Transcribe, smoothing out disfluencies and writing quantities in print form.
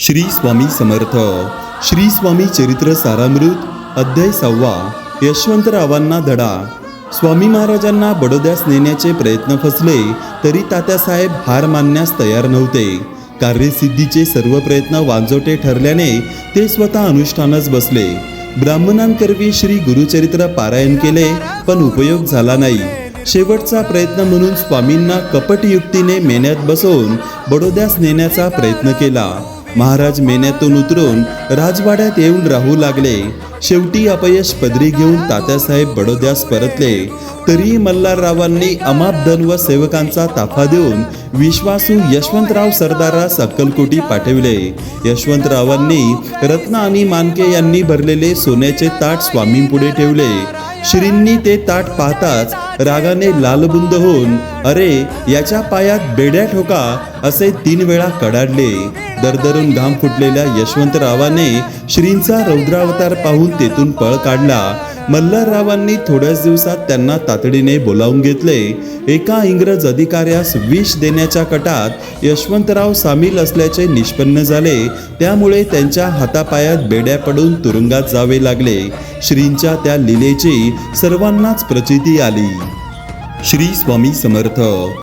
श्री स्वामी समर्थ. श्री स्वामी चरित्र सारामृत अध्याय 6. यशवंतरावांना धडा. स्वामी महाराजांना बडोद्यास नेण्याचे प्रयत्न फसले तरी तात्यासाहेब हार मानण्यास तयार नव्हते. कार्यसिद्धीचे सर्व प्रयत्न वांजोटे ठरल्याने ते स्वतः अनुष्ठानच बसले. ब्राह्मणांकरवी श्री गुरुचरित्र पारायण केले पण उपयोग झाला नाही. शेवटचा प्रयत्न म्हणून स्वामींना कपटयुक्तीने मेन्यात बसवून बडोद्यास नेण्याचा प्रयत्न केला. महाराज मेन्यातून उतरून राजवाड्यात येऊन राहू लागले. शेवटी अपयश पदरी घेऊन तात्यासाहेब बडोद्यास परतले. तरीही मल्हाररावांनी अमाप धन व सेवकांचा ताफा देऊन विश्वासू यशवंतराव सरदारास अक्कलकोटी पाठविले. यशवंतरावांनी रत्न आणि मानके यांनी भरलेले सोन्याचे ताट स्वामींपुढे ठेवले. श्रींनी ते ताट पाहताच रागाने लालबुंद होऊन "अरे, याच्या पायात बेड्या ठोका" असे 3 वेळा कडाडले. दरदरून घाम फुटलेल्या यशवंतरावाने श्रींचा रौद्रावतार पाहून तेथून पळ काढला. मल्हाररावांनी थोड्याच दिवसात त्यांना तातडीने बोलावून घेतले. एका इंग्रज अधिकाऱ्यास विष देण्याच्या कटात यशवंतराव सामील असल्याचे निष्पन्न झाले. त्यामुळे त्यांच्या हातापायात बेड्या पडून तुरुंगात जावे लागले. श्रींच्या त्या लीलेची सर्वांनाच प्रचिती आली. श्री स्वामी समर्थ.